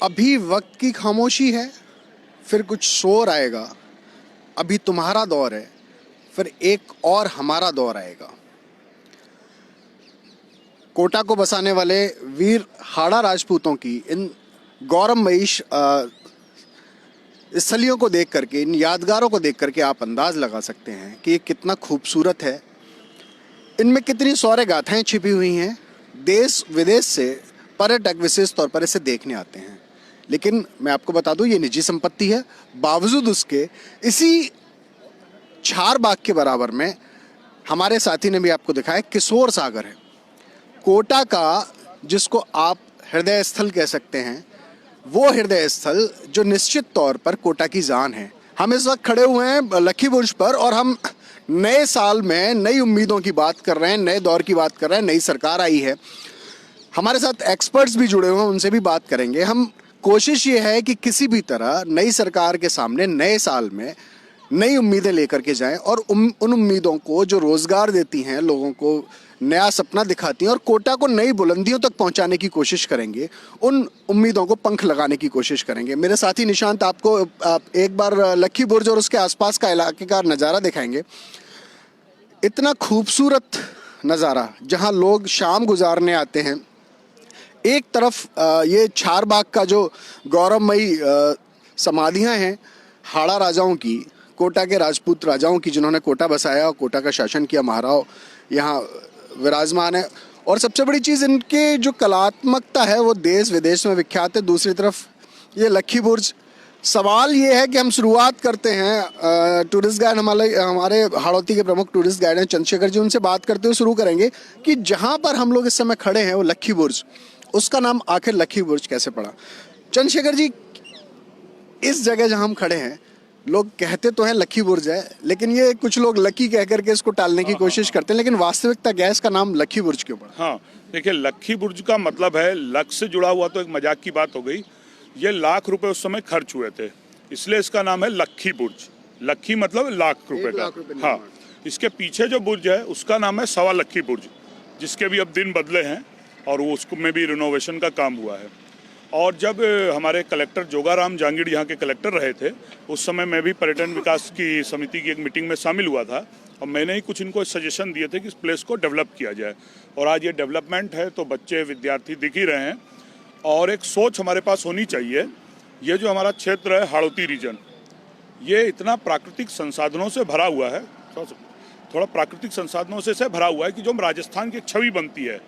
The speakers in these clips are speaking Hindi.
अभी वक्त की खामोशी है, फिर कुछ शोर आएगा। अभी तुम्हारा दौर है, फिर एक और हमारा दौर आएगा। कोटा को बसाने वाले वीर हाड़ा राजपूतों की इन गौरवमयी स्थलियों को देख करके, इन यादगारों को देख करके आप अंदाज लगा सकते हैं कि ये कितना खूबसूरत है। इनमें कितनी शौर्य गाथाएं छिपी हुई हैं। देश विदेश से पर्यटक विशेष तौर पर इसे देखने आते हैं। लेकिन मैं आपको बता दूं, ये निजी संपत्ति है। बावजूद उसके इसी छार बाग के बराबर में हमारे साथी ने भी आपको दिखाया किशोर सागर है। कोटा का जिसको आप हृदय स्थल कह सकते हैं, वो हृदय स्थल जो निश्चित तौर पर कोटा की जान है। हम इस वक्त खड़े हुए हैं लक्की बुर्ज पर और हम नए साल में नई उम्मीदों की बात कर रहे हैं, नए दौर की बात कर रहे हैं। नई सरकार आई है, हमारे साथ एक्सपर्ट्स भी जुड़े हुए हैं, उनसे भी बात करेंगे हम। कोशिश ये है कि किसी भी तरह नई सरकार के सामने नए साल में नई उम्मीदें लेकर के जाएं और उन उम्मीदों को जो रोजगार देती हैं, लोगों को नया सपना दिखाती हैं और कोटा को नई बुलंदियों तक पहुंचाने की कोशिश करेंगे। उन उम्मीदों को पंख लगाने की कोशिश करेंगे। मेरे साथी निशांत आपको एक बार लक्की बुर्ज और उसके आसपास का इलाके का नज़ारा दिखाएंगे। इतना खूबसूरत नज़ारा जहां लोग शाम गुजारने आते हैं। एक तरफ ये छार बाग का जो गौरवमयी समाधियां हैं हाड़ा राजाओं की, कोटा के राजपूत राजाओं की, जिन्होंने कोटा बसाया और कोटा का शासन किया, महाराव यहाँ विराजमान है। और सबसे बड़ी चीज़, इनके जो कलात्मकता है वो देश विदेश में विख्यात है। दूसरी तरफ ये लक्की बुर्ज। सवाल ये है कि हम शुरुआत करते हैं, टूरिस्ट गाइड हमारे हाड़ौती के प्रमुख टूरिस्ट गाइड हैं चंद्रशेखर जी, उनसे बात करते हुए शुरू करेंगे कि जहाँ पर हम लोग इस समय खड़े हैं वो लक्की बुर्ज, उसका नाम आखिर लक्की बुर्ज कैसे पड़ा। चंद्रशेखर जी, इस जगह जहाँ हम खड़े हैं, लोग कहते तो हैं लक्की बुर्ज है, लेकिन ये कुछ लोग लक्की कह करके इसको टालने की कोशिश करते हैं, लेकिन वास्तविकता क्या है, इसका नाम लक्की बुर्ज क्यों पड़ा? हाँ, देखिए, लक्की बुर्ज का मतलब है लक से जुड़ा हुआ, तो एक मजाक की बात हो गई। ये लाख रुपए उस समय खर्च हुए थे, इसलिए इसका नाम है लक्की बुर्ज। लक्की मतलब लाख रुपए का। हाँ, इसके पीछे जो बुर्ज है उसका नाम है सवा लक्की बुर्ज, जिसके भी अब दिन बदले हैं और वो उसको में भी रिनोवेशन का काम हुआ है। और जब हमारे कलेक्टर जोगाराम जहांगीर यहाँ के कलेक्टर रहे थे, उस समय मैं भी पर्यटन विकास की समिति की एक मीटिंग में शामिल हुआ था और मैंने ही कुछ इनको सजेशन दिए थे कि इस प्लेस को डेवलप किया जाए। और आज ये डेवलपमेंट है तो बच्चे विद्यार्थी दिख ही रहे हैं। और एक सोच हमारे पास होनी चाहिए। ये जो हमारा क्षेत्र है हाड़ौती रीजन, ये इतना प्राकृतिक संसाधनों से भरा हुआ है, थोड़ा प्राकृतिक संसाधनों से भरा हुआ है कि जो राजस्थान की एक छवि बनती है,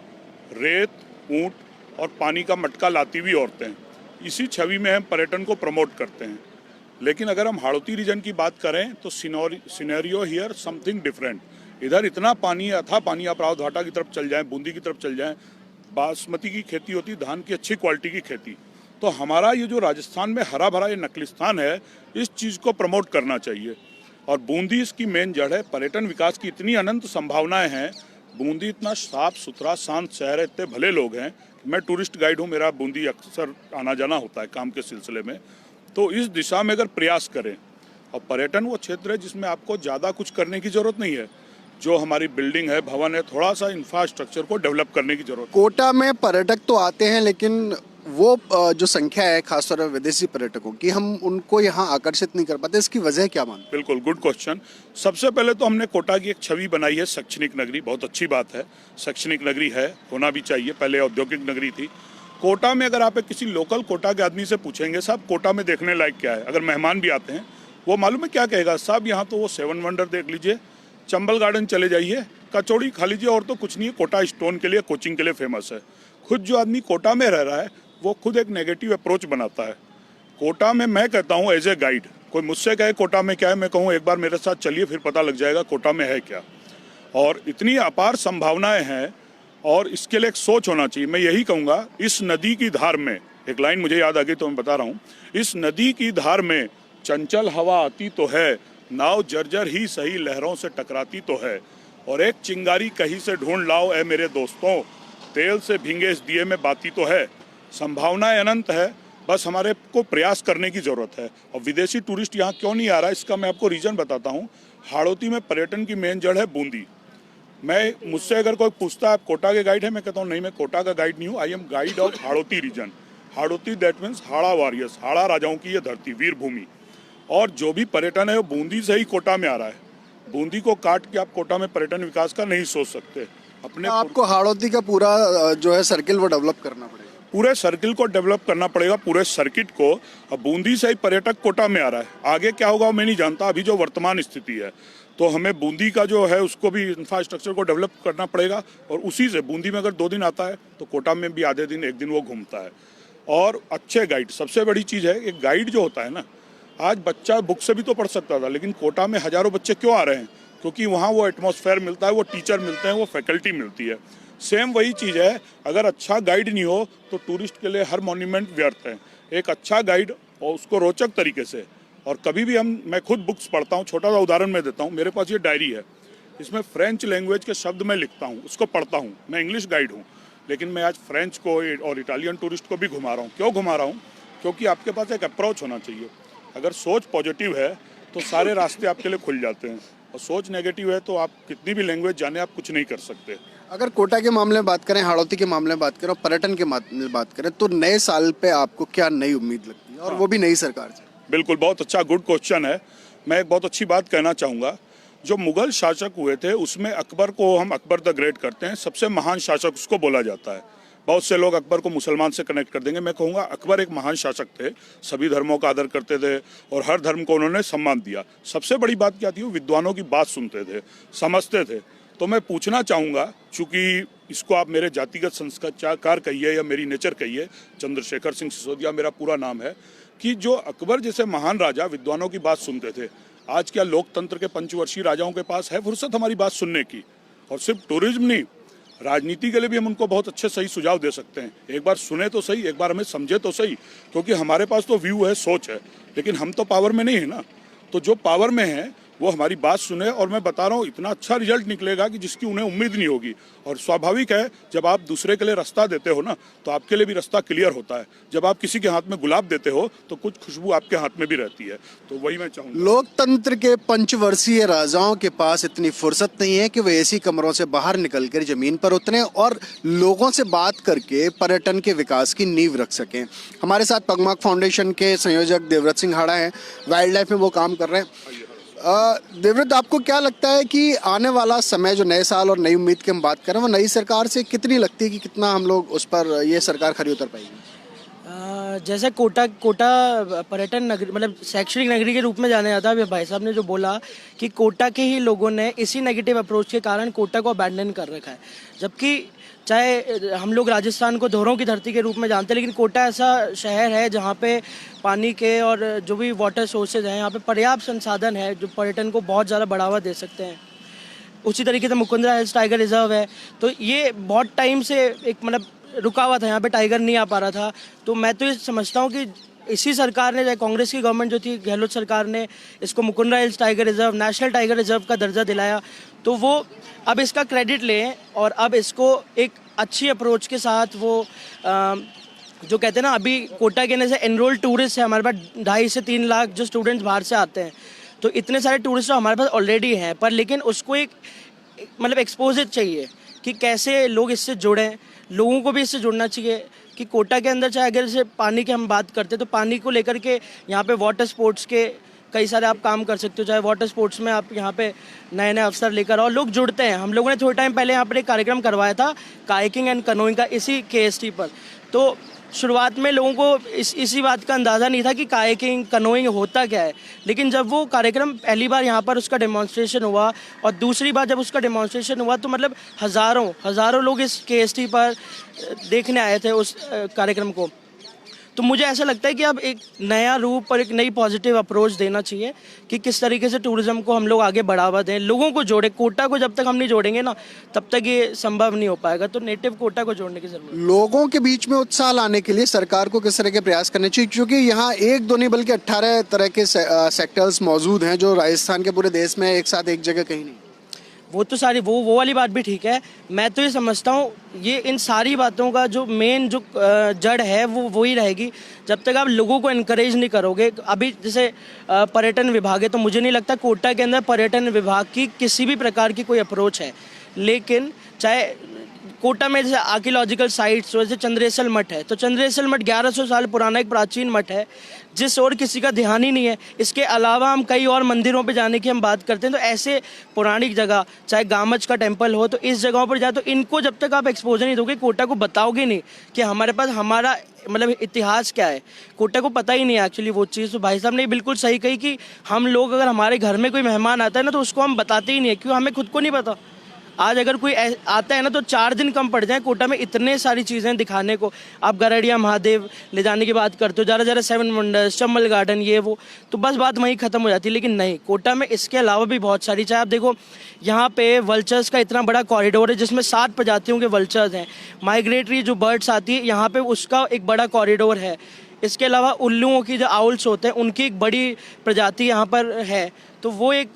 रेत, ऊँट और पानी का मटका लाती हुई औरतें, इसी छवि में हम पर्यटन को प्रमोट करते हैं। लेकिन अगर हम हाड़ौती रीजन की बात करें तो सिनेरियो हियर समथिंग डिफरेंट। इधर इतना पानी, अथा पानी, आप राव घाटा की तरफ चल जाएं, बूंदी की तरफ चल जाएं, बासमती की खेती होती, धान की अच्छी क्वालिटी की खेती। तो हमारा ये जो राजस्थान में हरा भरा ये नकलिस्तान है, इस चीज़ को प्रमोट करना चाहिए। और बूंदी इसकी मेन जड़ है। पर्यटन विकास की इतनी अनंत संभावनाएं हैं। बूंदी इतना साफ सुथरा शांत शहर है, इतने भले लोग हैं। मैं टूरिस्ट गाइड हूँ, मेरा बूंदी अक्सर आना जाना होता है काम के सिलसिले में। तो इस दिशा में अगर प्रयास करें, और पर्यटन वो क्षेत्र है जिसमें आपको ज़्यादा कुछ करने की ज़रूरत नहीं है। जो हमारी बिल्डिंग है, भवन है, थोड़ा सा इंफ्रास्ट्रक्चर को डेवलप करने की जरूरत है। कोटा में पर्यटक तो आते हैं, लेकिन वो जो संख्या है खासतौर पर विदेशी पर्यटकों की, हम उनको यहाँ आकर्षित नहीं कर पाते। इसकी वजह क्या मानते? बिल्कुल, गुड क्वेश्चन। सबसे पहले तो हमने कोटा की एक छवि बनाई है शैक्षणिक नगरी। बहुत अच्छी बात है, शैक्षणिक नगरी है, होना भी चाहिए। पहले औद्योगिक नगरी थी। कोटा में अगर आप किसी लोकल कोटा के आदमी से पूछेंगे, साहब कोटा में देखने लायक क्या है, अगर मेहमान भी आते हैं, वो मालूम है क्या कहेगा? साहब यहाँ तो वो 7 वंडर देख लीजिए, चंबल गार्डन चले जाइए, कचौड़ी खा लीजिए, और तो कुछ नहीं है। कोटा स्टोन के लिए, कोचिंग के लिए फेमस है। खुद जो आदमी कोटा में रह रहा है वो खुद एक नेगेटिव अप्रोच बनाता है। कोटा में मैं कहता हूँ एज ए गाइड, कोई मुझसे कहे कोटा में क्या है, मैं कहूँ एक बार मेरे साथ चलिए, फिर पता लग जाएगा कोटा में है क्या। और इतनी अपार संभावनाएं हैं और इसके लिए एक सोच होना चाहिए। मैं यही कहूँगा, इस नदी की धार में, एक लाइन मुझे याद आ गई तो मैं बता रहा हूँ, इस नदी की धार में चंचल हवा आती तो है, नाव जर्जर ही सही लहरों से टकराती तो है, और एक चिंगारी कहीं से ढूंढ लाओ ए मेरे दोस्तों, तेल से भींगे इस दिए में बाती तो है। संभावनाएं अनंत है, बस हमारे को प्रयास करने की ज़रूरत है। और विदेशी टूरिस्ट यहाँ क्यों नहीं आ रहा है, इसका मैं आपको रीज़न बताता हूँ। हाड़ौती में पर्यटन की मेन जड़ है बूंदी। मुझसे अगर कोई पूछता है आप कोटा के गाइड है, मैं कहता हूँ नहीं, मैं कोटा का गाइड नहीं हूँ, I am guide of Hadoti region. Hadoti that means Hada warriors, Hada राजाओं की ये धरती, वीर भूमि। और जो भी पर्यटन है वो बूंदी से ही कोटा में आ रहा है। बूंदी को काट के आप कोटा में पर्यटन विकास का नहीं सोच सकते। अपने आपको हाड़ौती का पूरा जो है सर्किल वो डेवलप करना पड़ेगा। पूरे सर्किल को डेवलप करना पड़ेगा, पूरे सर्किट को। अब बूंदी से ही पर्यटक कोटा में आ रहा है, आगे क्या होगा मैं नहीं जानता। अभी जो वर्तमान स्थिति है तो हमें बूंदी का जो है उसको भी इंफ्रास्ट्रक्चर को डेवलप करना पड़ेगा। और उसी से बूंदी में अगर 2 दिन आता है तो कोटा में भी आधे दिन 1 दिन वो घूमता है। और अच्छे गाइड, सबसे बड़ी चीज़ है, एक गाइड जो होता है ना, आज बच्चा बुक से भी तो पढ़ सकता था, लेकिन कोटा में हज़ारों बच्चे क्यों आ रहे हैं? क्योंकि वहाँ वो एटमॉस्फेयर मिलता है, वो टीचर मिलते हैं, वो फैकल्टी मिलती है। सेम वही चीज़ है, अगर अच्छा गाइड नहीं हो तो टूरिस्ट के लिए हर मॉन्यूमेंट व्यर्थ है। एक अच्छा गाइड और उसको रोचक तरीके से, और कभी भी मैं खुद बुक्स पढ़ता हूँ, छोटा सा उदाहरण मैं देता हूँ। मेरे पास ये डायरी है, इसमें फ्रेंच लैंग्वेज के शब्द मैं लिखता हूँ, उसको पढ़ता हूँ। मैं इंग्लिश गाइड हूँ, लेकिन मैं आज फ्रेंच को और इटालियन टूरिस्ट को भी घुमा रहा हूँ। क्यों घुमा रहा हूँ? क्योंकि आपके पास एक अप्रोच होना चाहिए। अगर सोच पॉजिटिव है तो सारे रास्ते आपके लिए खुल जाते हैं, और सोच नेगेटिव है तो आप कितनी भी लैंग्वेज जाने आप कुछ नहीं कर सकते। अगर कोटा के मामले में बात करें, हाड़ौती के मामले में बात करें और पर्यटन के मामले में बात करें, तो नए साल पे आपको क्या नई उम्मीद लगती है, और वो भी नई सरकार से? बिल्कुल, बहुत अच्छा, गुड क्वेश्चन है। मैं एक बहुत अच्छी बात कहना चाहूँगा। जो मुगल शासक हुए थे उसमें अकबर को हम अकबर द ग्रेट करते हैं, सबसे महान शासक उसको बोला जाता है। बहुत से लोग अकबर को मुसलमान से कनेक्ट कर देंगे, मैं कहूँगा अकबर एक महान शासक थे, सभी धर्मों का आदर करते थे और हर धर्म को उन्होंने सम्मान दिया। सबसे बड़ी बात क्या थी, वो विद्वानों की बात सुनते थे, समझते थे। तो मैं पूछना चाहूँगा, चूँकि इसको आप मेरे जातिगत संस्कार कहिए या मेरी नेचर कहिए, चंद्रशेखर सिंह सिसोदिया मेरा पूरा नाम है, कि जो अकबर जैसे महान राजा विद्वानों की बात सुनते थे, आज क्या लोकतंत्र के पंचवर्षीय राजाओं के पास है फुर्सत हमारी बात सुनने की? और सिर्फ टूरिज्म नहीं, राजनीति के लिए भी हम उनको बहुत अच्छे सही सुझाव दे सकते हैं। एक बार सुने तो सही, एक बार हमें समझे तो सही, क्योंकि हमारे पास तो व्यू है, सोच है, लेकिन हम तो पावर में नहीं है ना। तो जो पावर में है वो हमारी बात सुने, और मैं बता रहा हूँ इतना अच्छा रिजल्ट निकलेगा कि जिसकी उन्हें उम्मीद नहीं होगी। और स्वाभाविक है, जब आप दूसरे के लिए रास्ता देते हो ना, तो आपके लिए भी रास्ता क्लियर होता है। जब आप किसी के हाथ में गुलाब देते हो तो कुछ खुशबू आपके हाथ में भी रहती है। तो वही मैं चाहूँगा। लोकतंत्र के पंचवर्षीय राजाओं के पास इतनी फुर्सत नहीं है कि वे एसी कमरों से बाहर निकलकर जमीन पर उतरे और लोगों से बात करके पर्यटन के विकास की नींव रख सकें। हमारे साथ पगमार्क फाउंडेशन के संयोजक देवव्रत सिंह हाड़ा हैं, वाइल्ड लाइफ में वो काम कर रहे हैं। देवव्रत, आपको क्या लगता है कि आने वाला समय, जो नए साल और नई उम्मीद की हम बात करें, वो नई सरकार से कितनी लगती है कि कितना हम लोग उस पर ये सरकार खरी उतर पाएगी? जैसे कोटा पर्यटन नगरी, मतलब शैक्षणिक नगरी के रूप में जाना जाता है। अभी भाई साहब ने जो बोला कि कोटा के ही लोगों ने इसी नेगेटिव अप्रोच के कारण कोटा को अबैंडन कर रखा है, जबकि चाहे हम लोग राजस्थान को धोरों की धरती के रूप में जानते हैं, लेकिन कोटा ऐसा शहर है जहाँ पे पानी के और जो भी वाटर सोर्सेज हैं, यहाँ पे पर्याप्त संसाधन है जो पर्यटन को बहुत ज़्यादा बढ़ावा दे सकते हैं। उसी तरीके से मुकुंदरा हिल्स टाइगर रिजर्व है, तो ये बहुत टाइम से एक मतलब रुका हुआ था, यहाँ पे टाइगर नहीं आ पा रहा था। तो मैं तो ये समझता हूँ कि इसी सरकार ने, कांग्रेस की गवर्नमेंट जो थी, गहलोत सरकार ने इसको Mukundra hills tiger reserve, national tiger reserve का दर्जा दिलाया। तो वो अब इसका क्रेडिट लें और अब इसको एक अच्छी अप्रोच के साथ वो जो कहते हैं ना, अभी कोटा के जैसे एनरोल्ड टूरिस्ट है हमारे पास 2.5 से 3 लाख जो स्टूडेंट्स बाहर से आते हैं, तो इतने सारे टूरिस्ट तो हमारे पास ऑलरेडी हैं, पर लेकिन उसको एक मतलब एक्सपोजर चाहिए कि कैसे लोग इससे जुड़ें। लोगों को भी इससे जुड़ना चाहिए कि कोटा के अंदर, चाहे अगर जैसे पानी की हम बात करते हैं तो पानी को लेकर के यहाँ पे वाटर स्पोर्ट्स के कई सारे आप काम कर सकते हो। चाहे वाटर स्पोर्ट्स में आप यहाँ पे नए नए अवसर लेकर और लोग जुड़ते हैं। हम लोगों ने थोड़े टाइम पहले यहाँ पर एक कार्यक्रम करवाया था कायाकिंग एंड कनोइंग का, इसी KST पर। तो शुरुआत में लोगों को इसी बात का अंदाज़ा नहीं था कि कायाकिंग कनोइंग होता क्या है, लेकिन जब वो कार्यक्रम पहली बार यहाँ पर उसका डेमोन्स्ट्रेशन हुआ और दूसरी बार जब उसका डेमोन्स्ट्रेशन हुआ तो मतलब हज़ारों लोग इस KST पर देखने आए थे उस कार्यक्रम को। तो मुझे ऐसा लगता है कि अब एक नया रूप और एक नई पॉजिटिव अप्रोच देना चाहिए कि किस तरीके से टूरिज्म को हम लोग आगे बढ़ावा दें, लोगों को जोड़े। कोटा को जब तक हम नहीं जोड़ेंगे ना, तब तक ये संभव नहीं हो पाएगा। तो नेटिव कोटा को जोड़ने की जरूरत है। लोगों के बीच में उत्साह लाने के लिए सरकार को किस तरह के प्रयास करने चाहिए, क्योंकि यहाँ 1-2 नहीं बल्कि 18 तरह के सेक्टर्स मौजूद हैं जो राजस्थान के पूरे देश में एक साथ एक जगह कहीं नहीं। वो तो सारी वो वाली बात भी ठीक है। मैं तो ये समझता हूँ ये इन सारी बातों का जो मेन जो जड़ है वो ही रहेगी जब तक आप लोगों को इनकरेज नहीं करोगे। अभी जैसे पर्यटन विभाग है, तो मुझे नहीं लगता कोटा के अंदर पर्यटन विभाग की किसी भी प्रकार की कोई अप्रोच है, लेकिन चाहे कोटा में जैसे आर्कियोलॉजिकल साइट्स वैसे चंद्रेसल मठ है, तो चंद्रेसल मठ 1100 साल पुराना एक प्राचीन मठ है जिस और किसी का ध्यान ही नहीं है। इसके अलावा हम कई और मंदिरों पे जाने की हम बात करते हैं, तो ऐसे पौराणिक जगह चाहे गामच का टेम्पल हो, तो इस जगहों पर जाए तो इनको जब तक आप एक्सपोजर नहीं दोगे, कोटा को बताओगे नहीं कि हमारे पास हमारा मतलब इतिहास क्या है, कोटा को पता ही नहीं है एक्चुअली वो चीज़। तो भाई साहब ने बिल्कुल सही कही कि हम लोग अगर हमारे घर में कोई मेहमान आता है ना, तो उसको हम बताते ही नहीं है, क्यों हमें खुद को नहीं पता। आज अगर कोई आता है ना, तो 4 दिन कम पड़ जाए, कोटा में इतने सारी चीज़ें दिखाने को। आप गरड़िया महादेव ले जाने की बात करते हो, ज़रा 7 वंडर्स, चंबल गार्डन, ये वो, तो बस बात वहीं ख़त्म हो जाती है। लेकिन नहीं, कोटा में इसके अलावा भी बहुत सारी, चाहे आप देखो यहाँ पे वल्चर्स का इतना बड़ा कॉरिडोर है जिसमें 7 प्रजातियों के वल्चर्स हैं। माइग्रेटरी जो बर्ड्स आती है यहाँ पे, उसका एक बड़ा कॉरिडोर है। इसके अलावा उल्लुओं की जो आउल्स होते हैं उनकी एक बड़ी प्रजाति यहाँ पर है। तो वो एक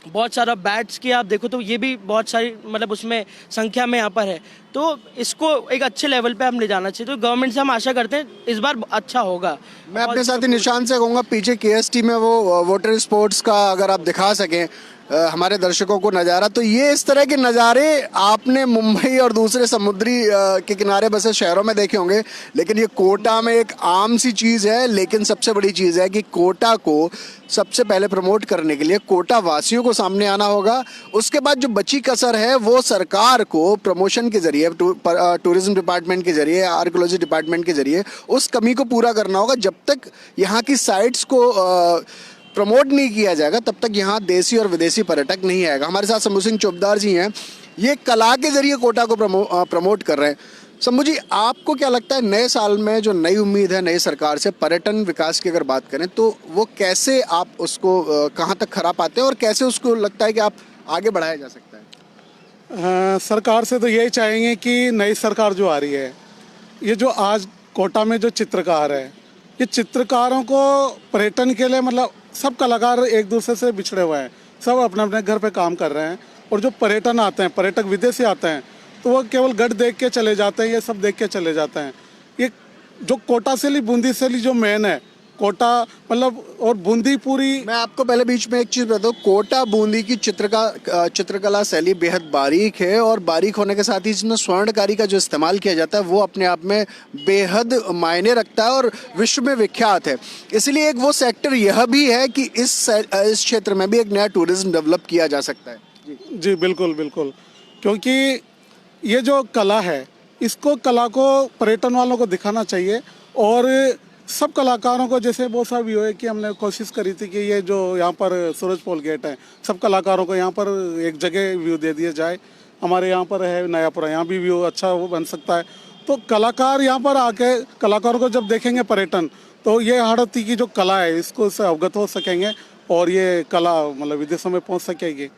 बहुत सारा बैट्स की आप देखो तो ये भी बहुत सारी मतलब उसमें संख्या में यहाँ पर है। तो इसको एक अच्छे लेवल पे हम ले जाना चाहिए। तो गवर्नमेंट से हम आशा करते हैं इस बार अच्छा होगा। मैं अपने साथी निशान से कहूँगा पीछे केएसटी में वो वाटर स्पोर्ट्स का अगर आप दिखा सकें हमारे दर्शकों को नज़ारा, तो ये इस तरह के नज़ारे आपने मुंबई और दूसरे समुद्री के किनारे बसे शहरों में देखे होंगे, लेकिन ये कोटा में एक आम सी चीज़ है। लेकिन सबसे बड़ी चीज़ है कि कोटा को सबसे पहले प्रमोट करने के लिए कोटा वासियों को सामने आना होगा। उसके बाद जो बची कसर है वो सरकार को प्रमोशन के जरिए, टूरिज्म डिपार्टमेंट के जरिए, आर्कियोलॉजी डिपार्टमेंट के जरिए उस कमी को पूरा करना होगा। जब तक यहाँ की साइट्स को प्रमोट नहीं किया जाएगा तब तक यहाँ देसी और विदेशी पर्यटक नहीं आएगा। हमारे साथ शंभू सिंह चोपदार जी हैं, ये कला के जरिए कोटा को प्रमोट कर रहे हैं। शंभू जी, आपको क्या लगता है नए साल में जो नई उम्मीद है नई सरकार से पर्यटन विकास की अगर बात करें, तो वो कैसे आप उसको कहाँ तक खरा पाते हैं और कैसे उसको लगता है कि आप आगे बढ़ाया जा सकता है? सरकार से तो यही चाहेंगे कि नई सरकार जो आ रही है, ये जो आज कोटा में जो चित्रकार है, ये चित्रकारों को पर्यटन के लिए मतलब सब कलाकार एक दूसरे से बिछड़े हुए हैं, सब अपने अपने घर पे काम कर रहे हैं। और जो पर्यटन आते हैं, पर्यटक विदेशी आते हैं, तो वो केवल गढ़ देख के चले जाते हैं, ये सब देख के चले जाते हैं। ये जो कोटा से ली बूंदी से ली जो मेन है कोटा मतलब, और बूंदी पूरी। मैं आपको पहले बीच में एक चीज़ बता दूं, कोटा बूंदी की चित्रकला शैली बेहद बारीक है और बारीक होने के साथ ही इसमें स्वर्णकारी का जो इस्तेमाल किया जाता है वो अपने आप में बेहद मायने रखता है और विश्व में विख्यात है। इसलिए एक वो सेक्टर यह भी है कि इस क्षेत्र में भी एक नया टूरिज्म डेवलप किया जा सकता है। जी बिल्कुल बिल्कुल, क्योंकि ये जो कला है इसको कला को पर्यटन वालों को दिखाना चाहिए। और सब कलाकारों को, जैसे बहुत सा व्यू है कि हमने कोशिश करी थी कि ये जो यहाँ पर सूरज पोल गेट है, सब कलाकारों को यहाँ पर एक जगह व्यू दे दिया जाए। हमारे यहाँ पर है नयापुरा, यहाँ भी व्यू अच्छा वो बन सकता है। तो कलाकार यहाँ पर आके कलाकारों को जब देखेंगे पर्यटन, तो ये हाड़ौती की जो कला है इसको इससे अवगत हो सकेंगे और ये कला मतलब विदेशों में पहुँच सकेगी।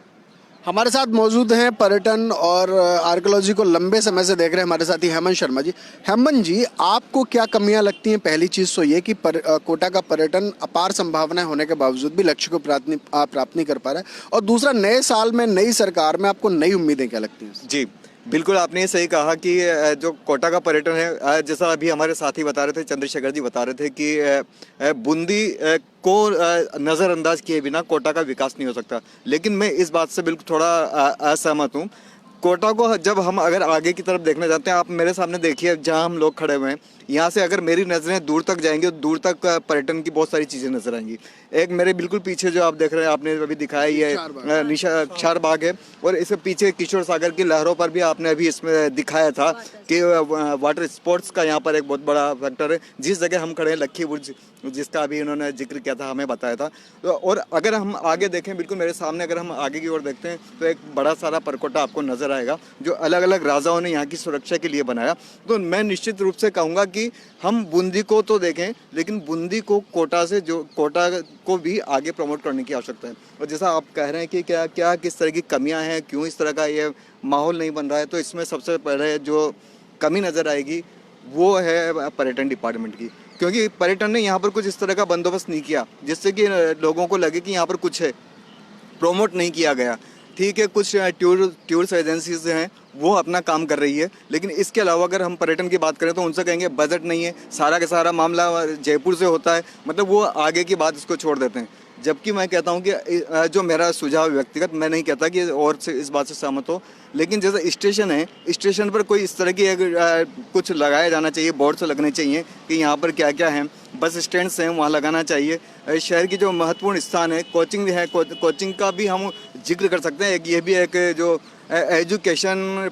हमारे साथ मौजूद हैं पर्यटन और आर्कियोलॉजी को लंबे समय से देख रहे हैं हमारे साथी हेमंत शर्मा जी। हेमंत जी, आपको क्या कमियां लगती हैं? पहली चीज़ तो ये कि कोटा का पर्यटन अपार संभावनाएं होने के बावजूद भी लक्ष्य को प्राप्त नहीं कर पा रहा है, और दूसरा नए साल में नई सरकार में आपको नई उम्मीदें क्या लगती हैं? जी बिल्कुल, आपने ये सही कहा कि जो कोटा का पर्यटन है, जैसा अभी हमारे साथी बता रहे थे, चंद्रशेखर जी बता रहे थे कि बूंदी को नज़रअंदाज किए बिना कोटा का विकास नहीं हो सकता। लेकिन मैं इस बात से बिल्कुल थोड़ा असहमत हूँ। कोटा को जब हम अगर आगे की तरफ देखना चाहते हैं, आप मेरे सामने देखिए जहाँ हम लोग खड़े हुए हैं, यहाँ से अगर मेरी नज़रें दूर तक जाएंगी तो दूर तक पर्यटन की बहुत सारी चीज़ें नजर आएंगी। एक मेरे बिल्कुल पीछे जो आप देख रहे हैं, आपने अभी दिखाया, ये निशार बाग है, और इसके पीछे किशोर सागर की लहरों पर भी आपने अभी इसमें दिखाया था कि वाटर स्पोर्ट्स का यहाँ पर एक बहुत बड़ा फैक्टर है। जिस जगह हम खड़े हैं लक्खी बुर्ज, जिसका अभी इन्होंने जिक्र किया था, हमें बताया था। तो और अगर हम आगे देखें, बिल्कुल मेरे सामने अगर हम आगे की ओर देखते हैं तो एक बड़ा सारा परकोटा आपको नजर आएगा जो अलग अलग राजाओं ने यहाँ की सुरक्षा के लिए बनाया। तो मैं निश्चित रूप से कहूँगा कि हम बूंदी को तो देखें, लेकिन बूंदी को कोटा से जो कोटा को भी आगे प्रमोट करने की आवश्यकता है। और जैसा आप कह रहे हैं कि क्या किस तरह की कमियां हैं, क्यों इस तरह का ये माहौल नहीं बन रहा है, तो इसमें सबसे पहले जो कमी नज़र आएगी वो है पर्यटन डिपार्टमेंट की। क्योंकि पर्यटन ने यहाँ पर कुछ इस तरह का बंदोबस्त नहीं किया जिससे कि लोगों को लगे कि यहाँ पर कुछ है, प्रोमोट नहीं किया गया। ठीक है, कुछ टूरिस्ट एजेंसीज हैं वो अपना काम कर रही है, लेकिन इसके अलावा अगर हम पर्यटन की बात करें तो उनसे कहेंगे बजट नहीं है, सारा का सारा मामला जयपुर से होता है, मतलब वो आगे की बात इसको छोड़ देते हैं। जबकि मैं कहता हूं कि जो मेरा सुझाव व्यक्तिगत, मैं नहीं कहता कि और से इस बात से सहमत हो, लेकिन जैसे स्टेशन है, स्टेशन पर कोई इस तरह की कुछ लगाया जाना चाहिए, बोर्ड से लगने चाहिए कि यहाँ पर क्या क्या है। बस स्टैंड से हैं वहाँ लगाना चाहिए। शहर की जो महत्वपूर्ण स्थान है, कोचिंग है, कोचिंग का भी हम जिक्र कर सकते हैं। ये भी एक जो एजुकेशन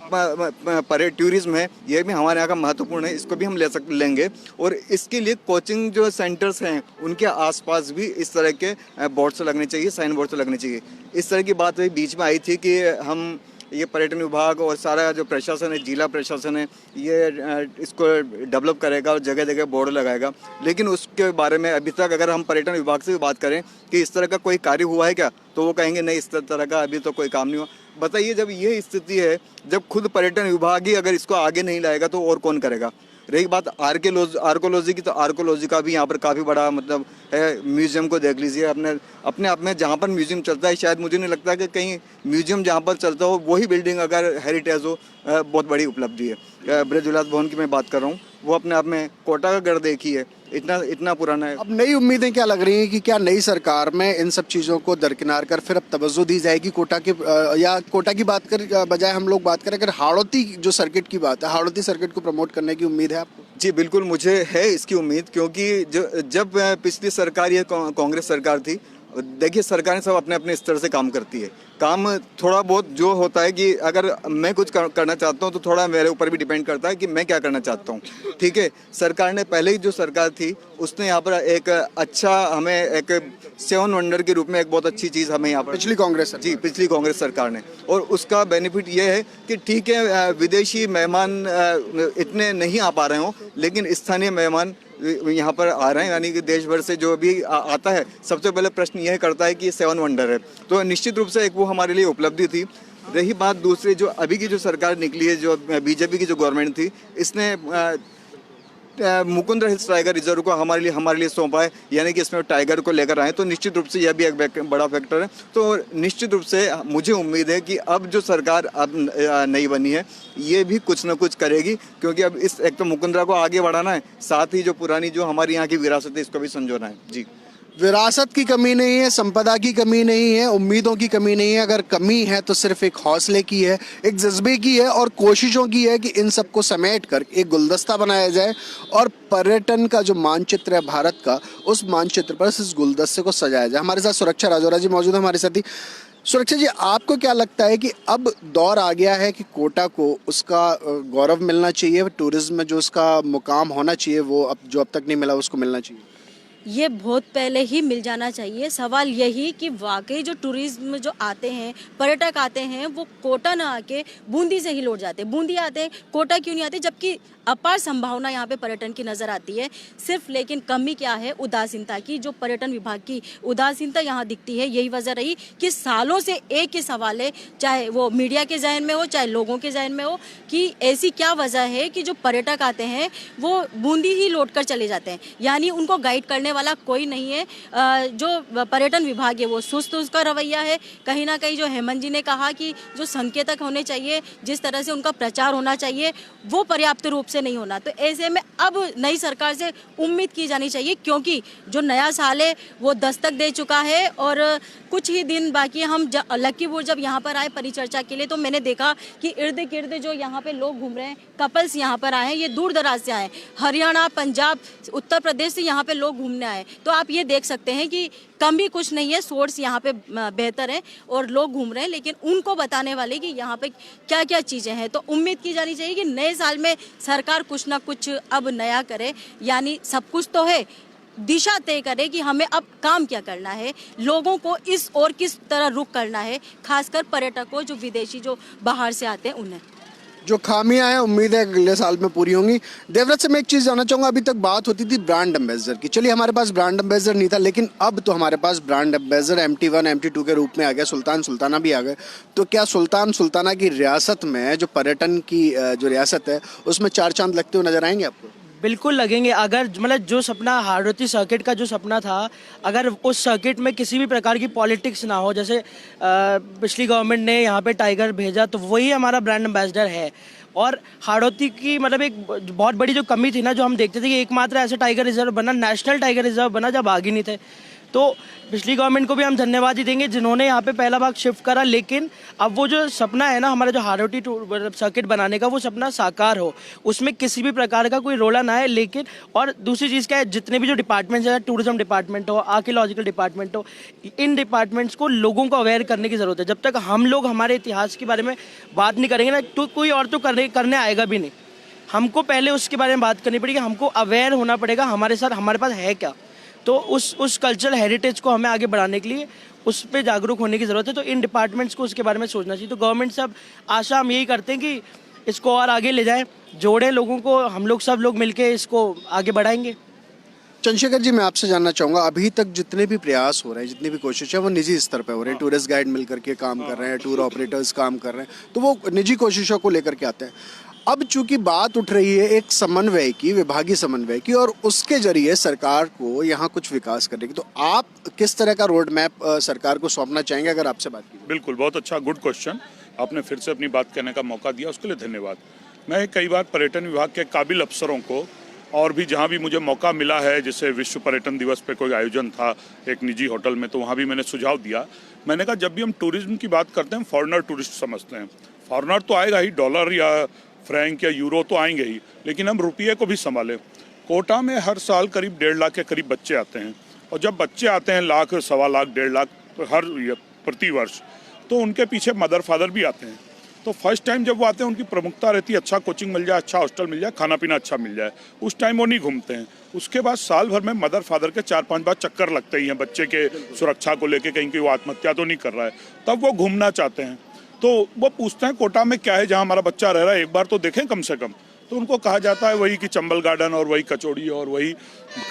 पर टूरिज्म है, ये भी हमारे यहाँ का महत्वपूर्ण है, इसको भी हम लेंगे। और इसके लिए कोचिंग जो सेंटर्स हैं उनके आसपास भी इस तरह के बोर्ड से लगने चाहिए, साइन बोर्ड से लगने चाहिए। इस तरह की बात बीच में आई थी कि हम ये पर्यटन विभाग और सारा जो प्रशासन है, जिला प्रशासन है, ये इसको डेवलप करेगा और जगह जगह बोर्ड लगाएगा। लेकिन उसके बारे में अभी तक अगर हम पर्यटन विभाग से भी बात करें कि इस तरह का कोई कार्य हुआ है क्या, तो वो कहेंगे नहीं, इस तरह का अभी तो कोई काम नहीं हुआ। बताइए, जब ये स्थिति है, जब खुद पर्यटन विभाग ही अगर इसको आगे नहीं लाएगा तो और कौन करेगा। रही बात आर्कोलॉजी की, तो आर्कोलॉजी का भी यहाँ पर काफ़ी बड़ा मतलब है। म्यूजियम को देख लीजिए, अपने आप में जहाँ पर म्यूजियम चलता है, शायद मुझे नहीं लगता कि कहीं म्यूजियम जहाँ पर चलता हो वही बिल्डिंग अगर हेरिटेज हो, बहुत बड़ी उपलब्धि है। ब्रजविलास भवन की मैं बात कर रहा हूँ, वो अपने आप में कोटा का गढ़ देखिए, इतना पुराना है। अब नई उम्मीदें क्या लग रही हैं कि क्या नई सरकार में इन सब चीज़ों को दरकिनार कर फिर अब तवज्जो दी जाएगी कोटा के, या कोटा की बात कर बजाय हम लोग बात करें अगर हाड़ौती जो सर्किट की बात है, हाड़ौती सर्किट को प्रमोट करने की उम्मीद है आपको? जी बिल्कुल, मुझे है इसकी उम्मीद, क्योंकि जब पिछली सरकार, ये कांग्रेस सरकार थी, देखिए सरकारें सब अपने अपने स्तर से काम करती है। काम थोड़ा बहुत जो होता है कि अगर मैं कुछ करना चाहता हूँ तो थोड़ा मेरे ऊपर भी डिपेंड करता है कि मैं क्या करना चाहता हूँ। ठीक है, सरकार ने पहले ही जो सरकार थी उसने यहाँ पर एक अच्छा, हमें एक 7 वंडर के रूप में एक बहुत अच्छी चीज़ हमें यहाँ पर, पिछली कांग्रेस सरकार ने, और उसका बेनिफिट ये है कि ठीक है विदेशी मेहमान इतने नहीं आ पा रहे हों, लेकिन स्थानीय मेहमान यहाँ पर आ रहे हैं। यानी कि देश भर से जो भी आता है, सबसे पहले प्रश्न यह करता है कि 7 वंडर है, तो निश्चित रूप से एक वो हमारे लिए उपलब्धि थी। रही बात दूसरी, जो अभी की जो सरकार निकली है, जो बीजेपी की जो गवर्नमेंट थी, इसने मुकुंदरा हिल्स टाइगर रिजर्व को हमारे लिए सौंपा है, यानी कि इसमें टाइगर को लेकर आए, तो निश्चित रूप से यह भी एक बड़ा फैक्टर है। तो निश्चित रूप से मुझे उम्मीद है कि अब जो सरकार अब नई बनी है, ये भी कुछ ना कुछ करेगी, क्योंकि अब एक तो मुकुंदरा को आगे बढ़ाना है, साथ ही जो पुरानी जो हमारी यहाँ की विरासत है इसको भी संजोना है। जी, विरासत की कमी नहीं है, संपदा की कमी नहीं है, उम्मीदों की कमी नहीं है। अगर कमी है तो सिर्फ एक हौसले की है, एक जज्बे की है और कोशिशों की है कि इन सबको समेट कर एक गुलदस्ता बनाया जाए और पर्यटन का जो मानचित्र है भारत का, उस मानचित्र पर इस गुलदस्ते को सजाया जाए। हमारे साथ सुरक्षा राजौरा जी मौजूद है हमारे साथ ही। सुरक्षा जी, आपको क्या लगता है कि अब दौर आ गया है कि कोटा को उसका गौरव मिलना चाहिए, टूरिज्म में जो उसका मुकाम होना चाहिए वो अब तक नहीं मिला उसको मिलना चाहिए? ये बहुत पहले ही मिल जाना चाहिए। सवाल यही कि वाकई जो टूरिज्म जो आते हैं, पर्यटक आते हैं, वो कोटा ना आके बूंदी से ही लौट जाते हैं। बूंदी आते हैं, कोटा क्यों नहीं आते, जबकि अपार संभावना यहाँ पे पर्यटन की नज़र आती है। सिर्फ लेकिन कमी क्या है, उदासीनता की, जो पर्यटन विभाग की उदासीनता यहाँ दिखती है। यही वजह रही कि सालों से एक ही सवाल है, चाहे वो मीडिया के जहन में हो, चाहे लोगों के जहन में हो, कि ऐसी क्या वजह है कि जो पर्यटक आते हैं वो बूंदी ही लौट कर चले जाते हैं, यानी उनको गाइड करने वाला कोई नहीं है। जो पर्यटन विभाग है वो सुस्त उसका रवैया है। कहीं ना कहीं जो हेमंत जी ने कहा कि जो संकेतक होने चाहिए, जिस तरह से उनका प्रचार होना चाहिए, वो पर्याप्त रूप से नहीं होना। तो ऐसे में अब नई सरकार से उम्मीद की जानी चाहिए, क्योंकि जो नया साल है वो दस्तक दे चुका है और कुछ ही दिन बाकी है। हम लक्कीपुर जब यहाँ पर आए परिचर्चा के लिए, तो मैंने देखा कि इर्द गिर्द जो यहाँ पे लोग घूम रहे हैं, कपल्स यहाँ पर आए हैं, ये दूर दराज से आए, हरियाणा, पंजाब, उत्तर प्रदेश से यहाँ पे लोग घूमने आए। तो आप ये देख सकते हैं कि कमी कुछ नहीं है, सोर्स यहाँ पे बेहतर है और लोग घूम रहे हैं, लेकिन उनको बताने वाले कि यहाँ पे क्या क्या चीज़ें हैं। तो उम्मीद की जानी चाहिए कि नए साल में सरकार कुछ ना कुछ अब नया करे, यानी सब कुछ तो है, दिशा तय करे कि हमें अब काम क्या करना है, लोगों को इस और किस तरह रुख करना है, खासकर पर्यटकों, जो विदेशी जो बाहर से आते हैं उन्हें। जो खामियां हैं उम्मीद है अगले साल में पूरी होंगी। देवव्रत से मैं एक चीज़ जानना चाहूँगा, अभी तक बात होती थी ब्रांड एम्बेसडर की, चलिए हमारे पास ब्रांड एम्बेसडर नहीं था, लेकिन अब तो हमारे पास ब्रांड एम्बेसडर MT1 MT2 के रूप में आ गया, सुल्तान सुल्ताना भी आ गए। तो क्या सुल्तान सुल्ताना की रियासत में जो पर्यटन की जो रियासत है उसमें 4 चांद लगते हुए नजर आएंगे आपको? बिल्कुल लगेंगे। अगर मतलब जो सपना हाड़ौती सर्किट का जो सपना था, अगर उस सर्किट में किसी भी प्रकार की पॉलिटिक्स ना हो, जैसे पिछली गवर्नमेंट ने यहाँ पे टाइगर भेजा, तो वही हमारा ब्रांड एम्बेसडर है। और हाड़ौती की मतलब एक बहुत बड़ी जो कमी थी ना, जो हम देखते थे कि एकमात्र ऐसा टाइगर रिजर्व बना, नेशनल टाइगर रिजर्व बना, जब आगे नहीं थे। तो पिछली गवर्नमेंट को भी हम धन्यवाद ही देंगे जिन्होंने यहाँ पे पहला भाग शिफ्ट करा, लेकिन अब वो जो सपना है ना हमारा जो हारोटी सर्किट बनाने का, वो सपना साकार हो, उसमें किसी भी प्रकार का कोई रोला ना है। लेकिन और दूसरी चीज़ क्या है, जितने भी जो डिपार्टमेंट्स हैं, टूरिज्म डिपार्टमेंट हो, आर्कियोलॉजिकल डिपार्टमेंट हो, इन डिपार्टमेंट्स को लोगों को अवेयर करने की ज़रूरत है। जब तक हम लोग हमारे इतिहास के बारे में बात नहीं करेंगे ना, तो कोई और तो करने आएगा भी नहीं। हमको पहले उसके बारे में बात करनी पड़ेगी, हमको अवेयर होना पड़ेगा हमारे साथ हमारे पास है क्या। तो उस कल्चरल हेरिटेज को हमें आगे बढ़ाने के लिए उस पर जागरूक होने की ज़रूरत है। तो इन डिपार्टमेंट्स को उसके बारे में सोचना चाहिए। तो गवर्नमेंट से अब आशा हम यही करते हैं कि इसको और आगे ले जाएं, जोड़ें लोगों को, हम लोग सब लोग मिलके इसको आगे बढ़ाएंगे। चंद्रशेखर जी, मैं आपसे जानना चाहूँगा, अभी तक जितने भी प्रयास हो रहे हैं, जितनी भी कोशिश है, वो निजी स्तर पे हो रहे हैं। टूरिस्ट गाइड मिल करके काम कर रहे हैं, टूर ऑपरेटर्स काम कर रहे हैं, तो वो निजी कोशिशों को लेकर के आते हैं। अब चूंकि बात उठ रही है एक समन्वय की, विभागीय समन्वय की, और उसके जरिए सरकार को यहाँ कुछ विकास करने की, तो आप किस तरह का रोड मैप सरकार को सौंपना चाहेंगे अगर आपसे बात की? बिल्कुल, बहुत अच्छा, गुड क्वेश्चन। आपने फिर से अपनी बात कहने का मौका दिया, उसके लिए धन्यवाद। मैं कई बार पर्यटन विभाग के काबिल अफसरों को, और भी जहाँ भी मुझे मौका मिला है, जैसे विश्व पर्यटन दिवस पे कोई आयोजन था एक निजी होटल में, तो वहाँ भी मैंने सुझाव दिया। मैंने कहा जब भी हम टूरिज्म की बात करते हैं, फॉरेनर टूरिस्ट समझते हैं, फॉरेनर तो आएगा ही, डॉलर या फ्रैंक या यूरो तो आएंगे ही, लेकिन हम रुपये को भी संभालें। कोटा में हर साल करीब 1.5 लाख के करीब बच्चे आते हैं, और जब बच्चे आते हैं लाख, 1.25 लाख, 1.5 लाख हर प्रति वर्ष, तो उनके पीछे मदर फादर भी आते हैं। तो फर्स्ट टाइम जब वो आते हैं, उनकी प्रमुखता रहती है अच्छा कोचिंग मिल जाए, अच्छा हॉस्टल मिल जाए, खाना पीना अच्छा मिल जाए। उस टाइम वो नहीं घूमते हैं। उसके बाद साल भर में मदर फादर के 4-5 बार चक्कर लगते ही हैं बच्चे के सुरक्षा को लेके, कहीं वो आत्महत्या तो नहीं कर रहा है, तब वो घूमना चाहते हैं। तो वो पूछते हैं कोटा में क्या है जहाँ हमारा बच्चा रह रहा है, एक बार तो देखें कम से कम। तो उनको कहा जाता है वही कि चंबल गार्डन और वही कचौड़ी, और वही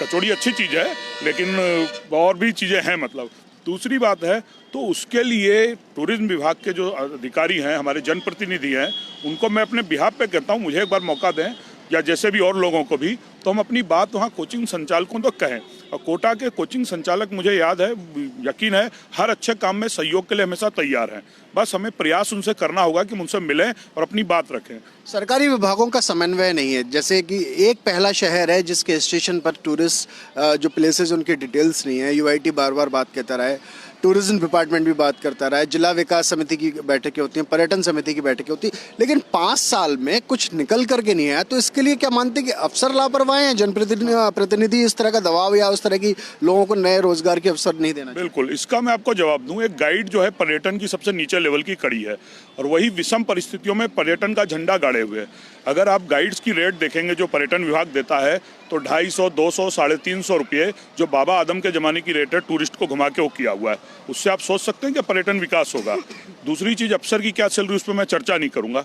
कचौड़ी अच्छी चीज़ है, लेकिन और भी चीज़ें हैं। मतलब दूसरी बात है, तो उसके लिए टूरिज्म विभाग के जो अधिकारी हैं, हमारे जनप्रतिनिधि हैं, उनको मैं अपने बिहाफ पे कहता हूँ, मुझे एक बार मौका दें, या जैसे भी और लोगों को भी, तो हम अपनी बात वहाँ कोचिंग संचालकों तो कहें। और कोटा के कोचिंग संचालक, मुझे याद है, यकीन है, हर अच्छे काम में सहयोग के लिए हमेशा तैयार हैं। बस हमें प्रयास उनसे करना होगा कि उनसे मिलें और अपनी बात रखें। सरकारी विभागों का समन्वय नहीं है, जैसे कि एक पहला शहर है जिसके स्टेशन पर टूरिस्ट जो प्लेसेस उनके डिटेल्स नहीं है, यूआईटी बार बार बात कहता रहा है, टूरिज्म डिपार्टमेंट भी बात करता रहा है, जिला विकास समिति की बैठकें होती हैं, पर्यटन समिति की बैठकें होती हैं, लेकिन 5 साल में कुछ निकल करके नहीं आया। तो इसके लिए क्या मानते हैं कि अफसर लापरवाह हैं, जनप्रतिनिधि इस तरह का दबाव या उस तरह की लोगों को नए रोजगार के अवसर नहीं देना? बिल्कुल, इसका मैं आपको जवाब दूं। एक गाइड जो है पर्यटन की सबसे नीचे लेवल की कड़ी है, और वही विषम परिस्थितियों में पर्यटन का झंडा गाड़े हुए है। अगर आप गाइड्स की रेट देखेंगे जो पर्यटन विभाग देता है, तो 250, 200, 350 रुपये जो बाबा आदम के ज़माने की रेट है, टूरिस्ट को घुमा के वो किया हुआ है। उससे आप सोच सकते हैं कि पर्यटन विकास होगा। दूसरी चीज़, अफसर की क्या सैलरी, उस पर मैं चर्चा नहीं करूँगा।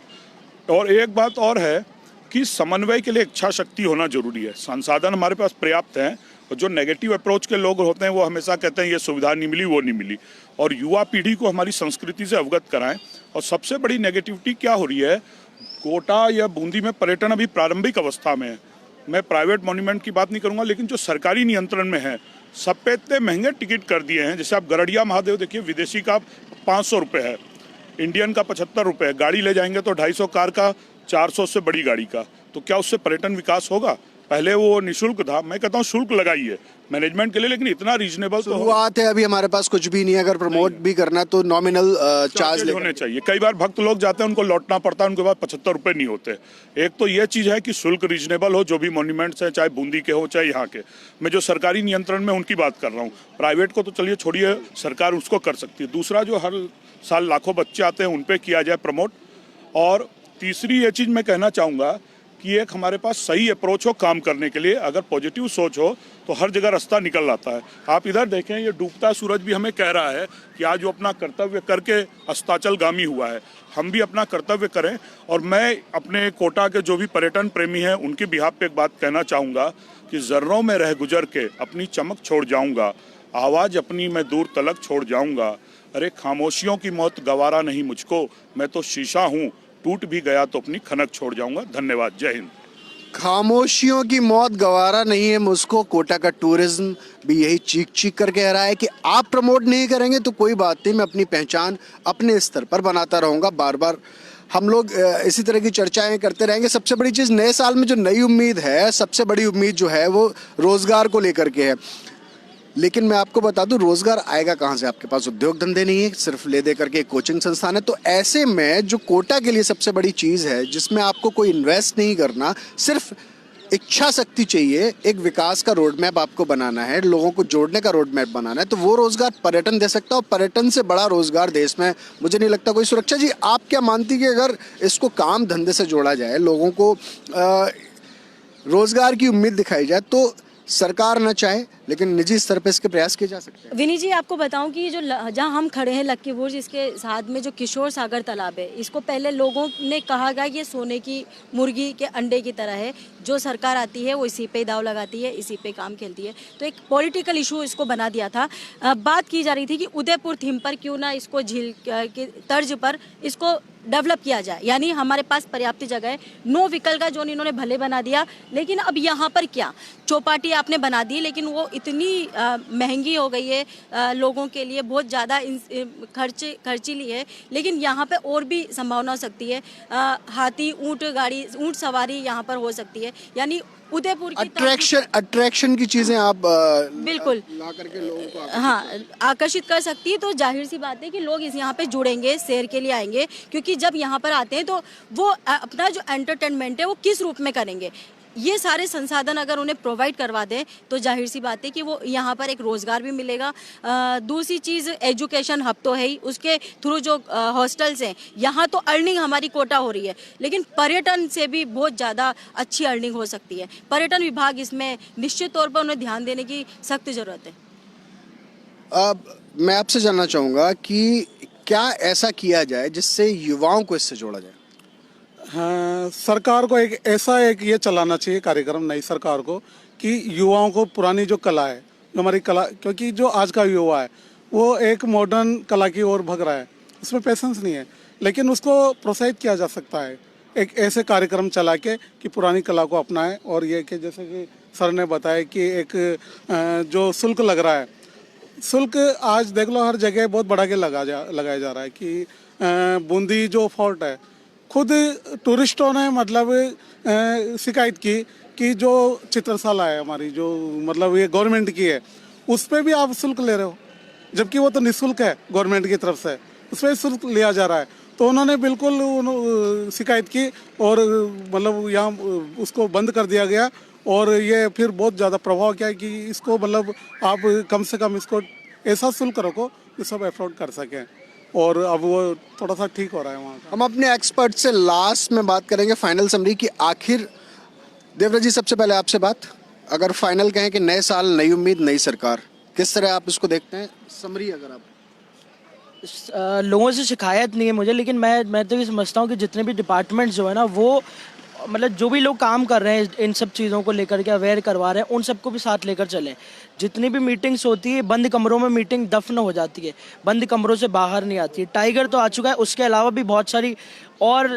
और एक बात और है कि समन्वय के लिए इच्छा शक्ति होना जरूरी है। संसाधन हमारे पास पर्याप्त हैं, और जो नेगेटिव अप्रोच के लोग होते हैं वो हमेशा कहते हैं ये सुविधा नहीं मिली, वो नहीं मिली। और युवा पीढ़ी को हमारी संस्कृति से अवगत कराएं। और सबसे बड़ी नेगेटिविटी क्या हो रही है, कोटा या बूंदी में पर्यटन अभी प्रारंभिक अवस्था में है। मैं प्राइवेट मॉन्यूमेंट की बात नहीं करूंगा, लेकिन जो सरकारी नियंत्रण में है, सब पे इतने महंगे टिकट कर दिए हैं। जैसे आप गरड़िया महादेव देखिए, विदेशी का 500 रुपये है, इंडियन का 75 रुपये है। गाड़ी ले जाएंगे तो 250 कार का, 400 से बड़ी गाड़ी का। तो क्या उससे पर्यटन विकास होगा? पहले वो निःशुल्क था, मैं कहता हूँ शुल्क लगाइए मैनेजमेंट के लिए, लेकिन इतना रीजनेबल तो शुरुआत है, अभी हमारे पास कुछ भी नहीं है। अगर प्रमोट भी करना तो नॉमिनल चार्ज होने चाहिए। कई बार भक्त लोग जाते हैं, उनको लौटना पड़ता है, उनके पास 75 रुपये नहीं होते। एक तो ये चीज़ है कि शुल्क रीजनेबल हो, जो भी मॉन्यूमेंट्स हैं, चाहे बूंदी के हो चाहे यहाँ के। मैं जो सरकारी नियंत्रण में उनकी बात कर रहा हूँ, प्राइवेट को तो चलिए छोड़िए, सरकार उसको कर सकती है। दूसरा, जो हर साल लाखों बच्चे आते हैं, उन पर किया जाए प्रमोट। और तीसरी ये चीज़ मैं कहना चाहूँगा कि एक हमारे पास सही अप्रोच हो काम करने के लिए। अगर पॉजिटिव सोच हो तो हर जगह रास्ता निकल आता है। आप इधर देखें, ये डूबता सूरज भी हमें कह रहा है कि आज वो अपना कर्तव्य करके अस्ताचलगामी हुआ है। हम भी अपना कर्तव्य करें। और मैं अपने कोटा के जो भी पर्यटन प्रेमी हैं, उनके बिहाफ पे एक बात कहना चाहूँगा कि ज़र्रों में रह गुजर के अपनी चमक छोड़ जाऊँगा, आवाज़ अपनी मैं दूर तलक छोड़ जाऊँगा। अरे खामोशियों की मौत गवारा नहीं मुझको, मैं तो शीशा हूँ, टूट भी गया तो अपनी खनक छोड़ जाऊंगा। धन्यवाद, जय हिंद। खामोशियों की मौत गवारा नहीं है मुझको, कोटा का टूरिज्म भी यही चीख चीख कर कह रहा है कि आप प्रमोट नहीं करेंगे तो कोई बात नहीं, मैं अपनी पहचान अपने स्तर पर बनाता रहूँगा। बार बार हम लोग इसी तरह की चर्चाएं करते रहेंगे। सबसे बड़ी चीज़ नए साल में जो नई उम्मीद है, सबसे बड़ी उम्मीद जो है वो रोज़गार को लेकर के है। लेकिन मैं आपको बता दूं, रोजगार आएगा कहाँ से? आपके पास उद्योग धंधे नहीं है, सिर्फ ले दे करके एक कोचिंग संस्थान है। तो ऐसे में जो कोटा के लिए सबसे बड़ी चीज़ है, जिसमें आपको कोई इन्वेस्ट नहीं करना, सिर्फ इच्छा शक्ति चाहिए, एक विकास का रोड मैप आपको बनाना है, लोगों को जोड़ने का रोड मैप बनाना है, तो वो रोजगार पर्यटन दे सकता है। और पर्यटन से बड़ा रोजगार देश में मुझे नहीं लगता कोई। सुरक्षा जी, आप क्या मानती कि अगर इसको काम धंधे से जोड़ा जाए, लोगों को रोजगार की उम्मीद दिखाई जाए, तो सरकार न चाहे लेकिन निजी स्तर पर इसके प्रयास किए जा सकते हैं? विनी जी, आपको बताऊं कि जो जहां हम खड़े हैं लक्की बुर्ज, इसके साथ में जो किशोर सागर तालाब है, इसको पहले लोगों ने कहा गया ये सोने की मुर्गी के अंडे की तरह है, जो सरकार आती है वो इसी पे दाव लगाती है, इसी पे काम खेलती है। तो एक पॉलिटिकल इशू इसको बना दिया था। बात की जा रही थी कि उदयपुर थीम पर क्यों ना इसको झील की तर्ज पर इसको डेवलप किया जाए, यानी हमारे पास पर्याप्त जगह है। नो व्हीकल का जोन इन्होंने भले बना दिया, लेकिन अब यहाँ पर क्या चौपाटी आपने बना दी, लेकिन वो इतनी महंगी हो गई है, लोगों के लिए बहुत ज़्यादा खर्चीली है। लेकिन यहाँ पे और भी संभावना हो सकती है, हाथी ऊँट गाड़ी ऊँट सवारी यहाँ पर हो सकती है, यानी उदयपुर की अट्रैक्शन की चीजें आप बिल्कुल ला करके लोगों को हाँ आकर्षित कर सकती है। तो जाहिर सी बात है कि लोग इस यहाँ पे जुड़ेंगे, सैर के लिए आएंगे, क्योंकि जब यहाँ पर आते हैं तो वो अपना जो एंटरटेनमेंट है वो किस रूप में करेंगे। ये सारे संसाधन अगर उन्हें प्रोवाइड करवा दें तो जाहिर सी बात है कि वो यहाँ पर एक रोज़गार भी मिलेगा। दूसरी चीज़ एजुकेशन हब तो है ही, उसके थ्रू जो हॉस्टल्स हैं, यहाँ तो अर्निंग हमारी कोटा हो रही है, लेकिन पर्यटन से भी बहुत ज़्यादा अच्छी अर्निंग हो सकती है। पर्यटन विभाग इसमें निश्चित तौर पर उन्हें ध्यान देने की सख्त ज़रूरत है। अब मैं आपसे जानना चाहूँगा कि क्या ऐसा किया जाए जिससे युवाओं को इससे जोड़ा जाए? हाँ, सरकार को एक ऐसा एक ये चलाना चाहिए कार्यक्रम, नई सरकार को, कि युवाओं को पुरानी जो कला है, जो हमारी कला, क्योंकि जो आज का युवा है वो एक मॉडर्न कला की ओर भग रहा है, उसमें पैसेंस नहीं है, लेकिन उसको प्रोत्साहित किया जा सकता है एक ऐसे कार्यक्रम चला के कि पुरानी कला को अपनाएं। और ये कि जैसे कि सर ने बताया कि एक जो शुल्क लग रहा है, शुल्क आज देख लो हर जगह बहुत बढ़ा के लगाया जा रहा है कि बूंदी जो फोर्ट है, खुद टूरिस्टों ने मतलब शिकायत की कि जो चित्रशाला है हमारी, जो मतलब ये गवर्नमेंट की है, उस पर भी आप शुल्क ले रहे हो, जबकि वो तो निःशुल्क है गवर्नमेंट की तरफ से, उस पर शुल्क लिया जा रहा है। तो उन्होंने बिल्कुल शिकायत की और मतलब यहाँ उसको बंद कर दिया गया। और ये फिर बहुत ज़्यादा प्रभाव क्या है कि इसको मतलब आप कम से कम इसको ऐसा शुल्क रखो कि सब अफोर्ड कर सकें, और अब वो थोड़ा सा ठीक हो रहा है वहाँ का। हम अपने एक्सपर्ट से लास्ट में बात करेंगे, फाइनल समरी की। आखिर देवराज जी, सबसे पहले आपसे बात, अगर फाइनल कहें कि नए साल नई उम्मीद नई सरकार, किस तरह आप इसको देखते हैं? समरी अगर आप लोगों से शिकायत नहीं है मुझे, लेकिन मैं तो ये समझता हूँ कि जितने भी डिपार्टमेंट्स जो है ना, वो मतलब जो भी लोग काम कर रहे हैं इन सब चीज़ों को लेकर के अवेयर करवा रहे हैं, उन सबको भी साथ लेकर चलें। जितनी भी मीटिंग्स होती है, बंद कमरों में मीटिंग दफन हो जाती है, बंद कमरों से बाहर नहीं आती है। टाइगर तो आ चुका है, उसके अलावा भी बहुत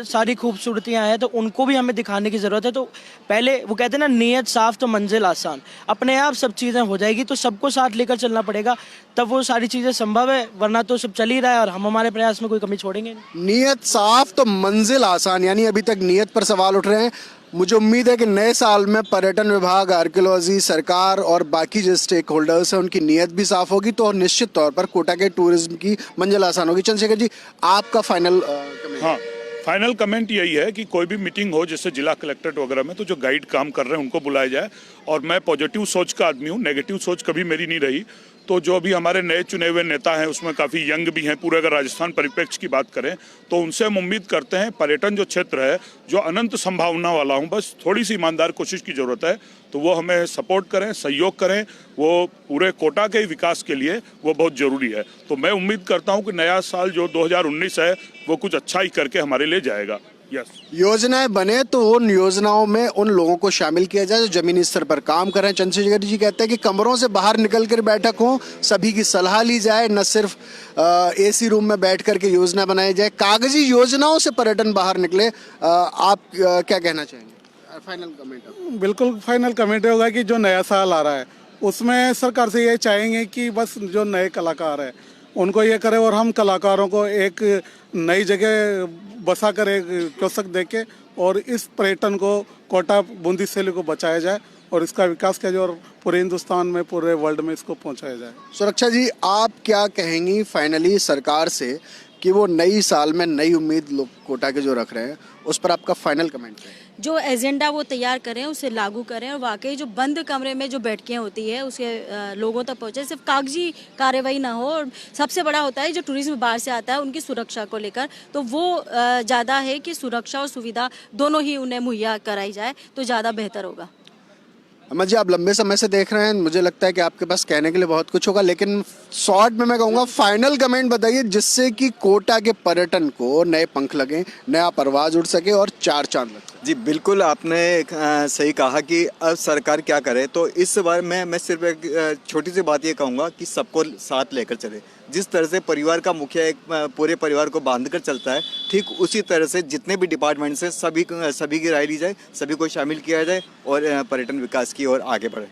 सारी खूबसूरतियाँ हैं, तो उनको भी हमें दिखाने की ज़रूरत है। तो पहले वो कहते हैं ना, नीयत साफ तो मंजिल आसान, अपने आप सब चीज़ें हो जाएगी। तो सबको साथ लेकर चलना पड़ेगा, तब वो सारी चीज़ें संभव है, वरना तो सब चल ही रहा है और हम हमारे प्रयास में कोई कमी छोड़ेंगे नहीं। नीयत साफ तो मंजिल आसान, यानी अभी तक नीयत पर सवाल उठ रहे हैं। मुझे उम्मीद है कि नए साल में पर्यटन विभाग, आर्कियोलॉजी, सरकार और बाकी जो स्टेक होल्डर्स हैं उनकी नीयत भी साफ होगी, तो निश्चित तौर पर कोटा के टूरिज्म की मंजिल आसान होगी। चंद्रशेखर जी, आपका फाइनल कमेंट? हाँ, फाइनल कमेंट यही है कि कोई भी मीटिंग हो जैसे जिला कलेक्ट्रेट वगैरह में, तो जो गाइड काम कर रहे हैं उनको बुलाया जाए। और मैं पॉजिटिव सोच का आदमी हूँ, नेगेटिव सोच कभी मेरी नहीं रही। तो जो अभी हमारे नए चुने हुए नेता हैं उसमें काफ़ी यंग भी हैं, पूरे अगर राजस्थान परिप्रेक्ष्य की बात करें तो उनसे हम उम्मीद करते हैं पर्यटन जो क्षेत्र है, जो अनंत संभावना वाला हूँ, बस थोड़ी सी ईमानदार कोशिश की ज़रूरत है। तो वो हमें सपोर्ट करें, सहयोग करें, वो पूरे कोटा के विकास के लिए वो बहुत ज़रूरी है। तो मैं उम्मीद करता हूँ कि नया साल जो 2019 है वो कुछ अच्छा ही करके हमारे लिए जाएगा। योजनाएं बने तो उन योजनाओं में उन लोगों को शामिल किया जाए जो जमीनी स्तर पर काम कर रहे हैं। चंद्रशेखर जी कहते हैं कि कमरों से बाहर निकल कर बैठक हो, सभी की सलाह ली जाए, न सिर्फ एसी रूम में बैठ करके योजना बनाई जाए, कागजी योजनाओं से पर्यटन बाहर निकले। आप क्या कहना चाहेंगे? Final comment? बिल्कुल फाइनल कमेंट होगा कि जो नया साल आ रहा है उसमें सरकार से ये चाहेंगे कि बस जो नए कलाकार है उनको ये करे और हम कलाकारों को एक नई जगह बसा कर एक चौसक दे के और इस पर्यटन को कोटा बूंदी शैली को बचाया जाए और इसका विकास किया जाए और पूरे हिंदुस्तान में पूरे वर्ल्ड में इसको पहुंचाया जाए। सुरक्षा जी, आप क्या कहेंगी फाइनली सरकार से कि वो नई साल में नई उम्मीद लोग कोटा के जो रख रहे हैं उस पर आपका फाइनल कमेंट है? जो एजेंडा वो तैयार करें उसे लागू करें और वाकई जो बंद कमरे में जो बैठकें होती है उसके लोगों तक पहुंचे, सिर्फ कागजी कार्रवाई ना हो। और सबसे बड़ा होता है जो टूरिज्म बाहर से आता है उनकी सुरक्षा को लेकर, तो वो ज़्यादा है कि सुरक्षा और सुविधा दोनों ही उन्हें मुहैया कराई जाए तो ज़्यादा बेहतर होगा। अमर जी, आप लंबे समय से देख रहे हैं, मुझे लगता है कि आपके पास कहने के लिए बहुत कुछ होगा, लेकिन शॉर्ट में मैं कहूँगा फाइनल कमेंट बताइए जिससे कि कोटा के पर्यटन को नए पंख लगे, नया परवाज उड़ सके और चार चांद लग सके। जी बिल्कुल, आपने सही कहा कि अब सरकार क्या करे। तो इस बार मैं सिर्फ एक छोटी सी बात ये कहूँगा कि सबको साथ लेकर चले। जिस तरह से परिवार का मुखिया एक पूरे परिवार को बांध कर चलता है, ठीक उसी तरह से जितने भी डिपार्टमेंट्स हैं सभी की राय ली जाए, सभी को शामिल किया जाए और पर्यटन विकास की ओर आगे बढ़े।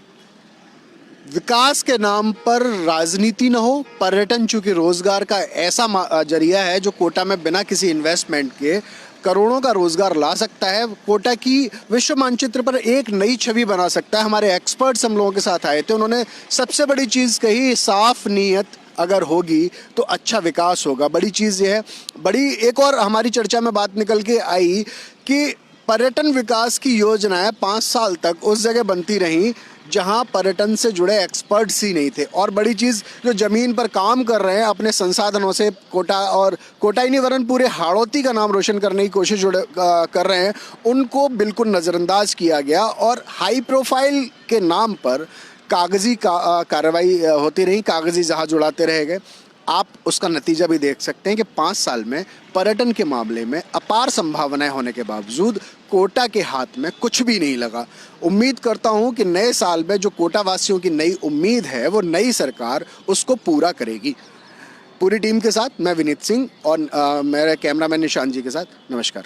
विकास के नाम पर राजनीति न हो। पर्यटन चूंकि रोजगार का ऐसा जरिया है जो कोटा में बिना किसी इन्वेस्टमेंट के करोड़ों का रोजगार ला सकता है, कोटा की विश्व मानचित्र पर एक नई छवि बना सकता है। हमारे एक्सपर्ट्स हम लोगों के साथ आए थे, उन्होंने सबसे बड़ी चीज़ कही, साफ नीयत अगर होगी तो अच्छा विकास होगा। बड़ी चीज़ ये है। बड़ी एक और हमारी चर्चा में बात निकल के आई कि पर्यटन विकास की योजनाएं 5 साल तक उस जगह बनती रहीं जहां पर्यटन से जुड़े एक्सपर्ट्स ही नहीं थे। और बड़ी चीज़, जो ज़मीन पर काम कर रहे हैं अपने संसाधनों से, कोटा ही नहीं वरन पूरे हाड़ौती का नाम रोशन करने की कोशिश कर रहे हैं, उनको बिल्कुल नज़रअंदाज किया गया और हाई प्रोफाइल के नाम पर कागजी कार्रवाई होती रही, कागजी जहाज उड़ाते रह गए। आप उसका नतीजा भी देख सकते हैं कि 5 साल में पर्यटन के मामले में अपार संभावनाएं होने के बावजूद कोटा के हाथ में कुछ भी नहीं लगा। उम्मीद करता हूं कि नए साल में जो कोटा वासियों की नई उम्मीद है वो नई सरकार उसको पूरा करेगी। पूरी टीम के साथ मैं विनीत सिंह और मेरे कैमरामैन निशान जी के साथ, नमस्कार।